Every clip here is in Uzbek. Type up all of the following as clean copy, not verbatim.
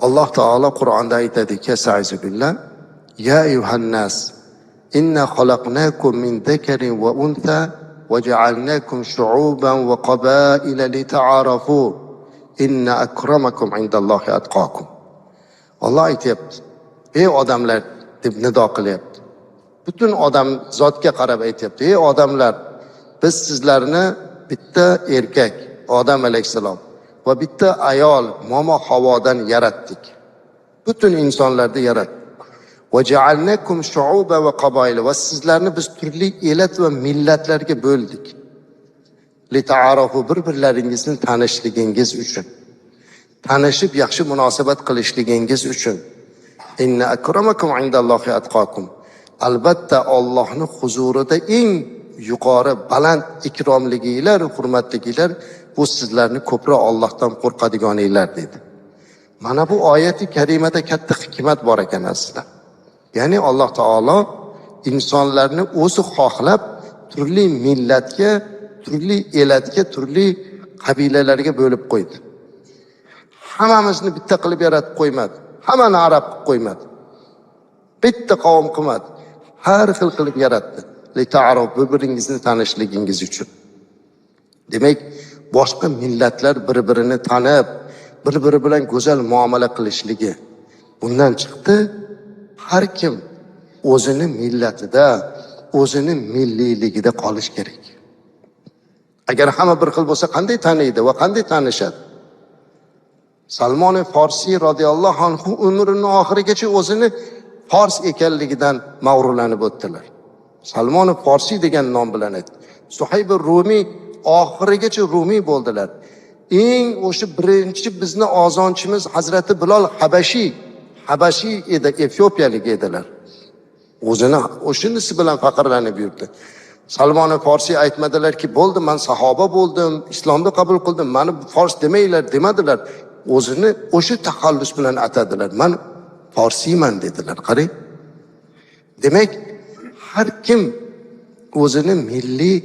Allah Teala Kur'an'da aytadiki, Estaizu billah, Ya eyyuhannas, inna khalaqnakum min zekarin ve untha ve cealnakum şu'uban ve qabaila li ta'arafu inna akramakum indallahi atqakum. Allah aytyapti, ey odamlar deb nido qilyapti. Butun odam zotga qarab aytyapti, ey odamlar, biz sizlarni bitta erkak Odam alayhissalom va bitta ayol momo Havodan yaratdik. Butun insonlarni yaratdik. Va ja'alnakum shu'uban va qabaila, va sizlarni biz turli elat va millatlarga bo'ldik. Li ta'arafu, bir-birlaringizni tanishligingiz uchun. Tanishib yaxshi munosabat qilishligingiz uchun. Inna akramakum indallohi atqakum. Albatta Allohning huzurida eng yuqori baland ikromligilar, hurmatligilar bu sizlarni ko'proq Allohdan qo'rqadiganinglar dedi. Mana bu oyati karimada katta hikmat bor ekan aslida. Ya'ni Alloh taolo insonlarni o'zi xohlab turli millatga, turli elatga, turli qabilalarga bo'lib qo'ydi. Hammamizni bitta qilib yaratib qo'ymadi. Hammani arab qilib qo'ymadi. Bitta qavm qilmadi. Har xil qilib yaratdi. Lita'aruf, bir-biringizni tanishligingiz uchun. Demak, boshqa millatlar bir-birini tanib, bir-biri bilan go'zal muomala qilishligi. Bundan chiqdi, har kim o'zini millatida, o'zini milliyligida qolish kerak. Agar hamma bir xil bo'lsa, qanday taniydi va qanday tanishadi? Salmon Farsi radhiyallohu anhu umrining oxirigacha o'zini Fors ekanligidan mag'rurlanib o'tdilar. Salmon Farsi degan nom bilan aytdi. Suhayb Rumi oxirigacha Rumi bo'ldilar. Eng o'sha birinchi bizni ozonchimiz Hazrati Bilol Habashi edi, Efiopiyalik edilar. O'zini o'shanisi bilan faqirlanib yurdi. Salmon Farsi aytmadilarki, bo'ldi, men sahoba bo'ldim, islomni qabul qildim, meni Fors demanglar demadilar. O'zini o'sha taxallus bilan atadilar. Men Farsiyman dedilar. Qarang. Demak, har kim o'zini milliy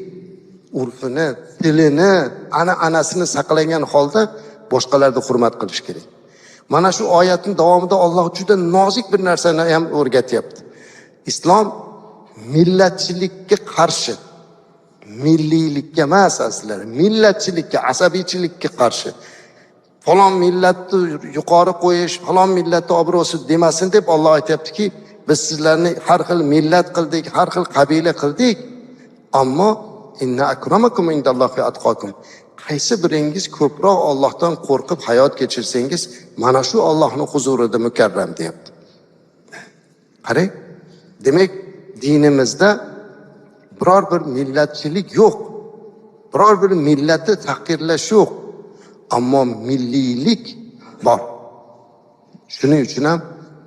urfini, tilini, an'anasini saqlagan holda boshqalarni hurmat qilish kerak. Mana shu oyatning davomida Alloh juda nozik bir narsani ham o'rgatyapti. Islom millatchilikka qarshi, milliylikka emas aslida, millatchilikka, asabiychilikka qarshi. Falon millatni yuqori qo'yish, falon millatni obro'si demasin deb Alloh aytayaptiki, biz sizlarni har xil millat qildik, har xil qabila qildik, ammo inna akramakum indallohi atqakum. Qaysi biringiz ko'proq Allohdan qo'rqib hayot kechirsangiz, mana shu Allohning huzurida mukarram deyapti. Qarang, demak dinimizda biror bir millatchilik yo'q. Biror bir millatni tahqirlash yo'q. Ammo milliylik bor. Shuning uchun ham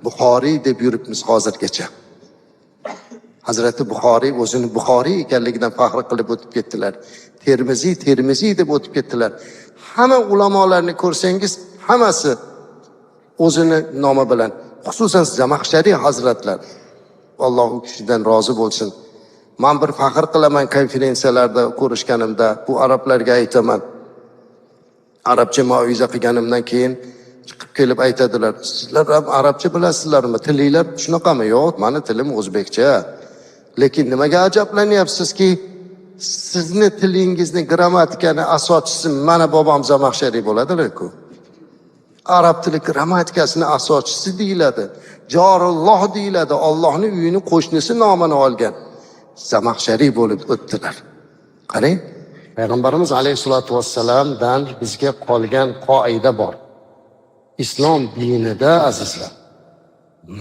Buxoriy deb yuribmiz hozirgacha. Hazrati Buxoriy o'zini Buxoriy ekanligidan faxr qilib o'tib ketdilar. Termiziy deb o'tib ketdilar. Hamma ulamolarni ko'rsangiz, hammasi o'zini nomi bilan, xususan Zamaxshariy hazratlar, Alloh u kishidan rozi bo'lsin. Men bir faxr qilaman konferensiyalarda ko'rishganimda, bu arablarga aytaman. Arabcha mauiza qilganimdan keyin chiqib kelib aytadilar, sizlar ham arabcha bilasizlarmi? Tilinglar shunaqami? Yo'q, meni tilim o'zbekcha. Lekin nimaga ajablanyapsizki, sizni tilingizni grammatikani asoschisi mana bobom Zamaxshariy bo'ladilar-ku. Arab tili grammatikasini asoschisi deyiladi. Jorulloh deyiladi. Allohning uyini qo'shnisi nomini olgan Zamaxshariy bo'lib o'tdilar. Qarang, Payg'ambarimiz alayhisolatu vassalamdan bizga qolgan qoida bor. Islom dinida azizlar,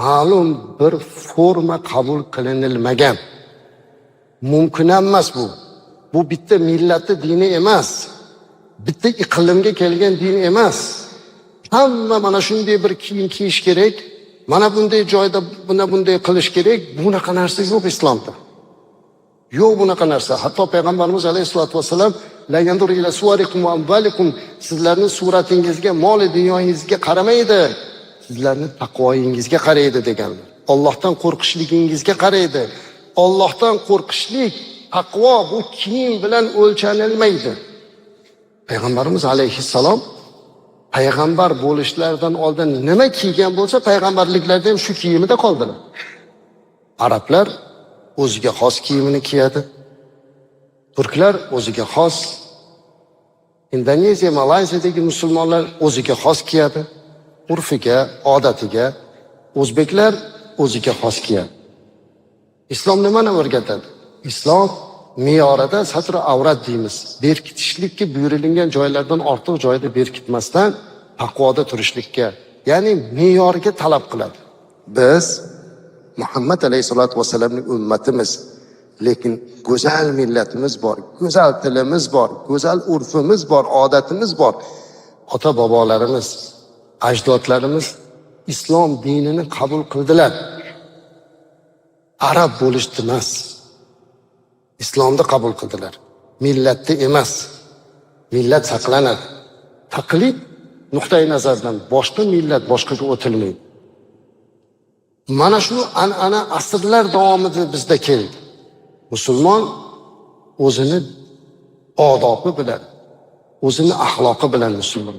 ma'lum bir forma qabul qilinilmagan. Mumkin emas bu. Bu bitta millatning dini emas. Bitta iqlimga kelgan din emas. Hamma mana shunday bir kiyim kiyish kerak. Mana bunday joyda bunday qilish kerak. Bunaqa narsa yo'q islomda. Yo'q bunaqa narsa. Hatto Payg'ambarimiz alayhisolatu vassalam la yandur ila suwarikum wa amwalikum, sizlarning suratingizga, mol dunyoyingizga qaramaydi. Sizlarning taqvoyingizga qaraydi deganlar. Allohdan qo'rqishligingizga qaraydi. Allohdan qo'rqishlik, taqvo bu kiyim bilan o'lchanilmaydi. Payg'ambarimiz alayhissalom payg'ambar bo'lishlaridan oldin nima kiygan bo'lsa, payg'ambarliklarda ham shu kiyimida qoldilar. Arablar o'ziga xos kiyimini kiyadi. Turklar o'ziga xos, Indoneziya, Malayziyadagi musulmonlar o'ziga xos kiyadi. Urfiga, odatiga. O'zbeklar o'ziga xos kiyadi. Islom nimani o'rgatadi? Islom me'yorida satr avrat deymiz. Berkitishlikka buyurilgan joylardan ortiq joyda berkitmasdan taqvoda turishlikka, ya'ni me'yorga talab qiladi. Biz Muhammad alayhisolatu vasallamning ummatimiz, lekin go'zal millatimiz bor, go'zal tilimiz bor, go'zal urfimiz bor, odatimiz bor. Ota bobolarimiz, ajdodlarimiz islom dinini qabul qildilar. Arab bo'lishdi emas. Islomni qabul qildilar. Millatni emas. Millat saqlanadi. Taqlid nuqtai nazardan boshqa millat boshqaga o'tilmaydi. Mana shu an'ana asrlar davomida bizda keldi. Musulmon o'zini odobi bilan, o'zini axloqi bilan musulmon.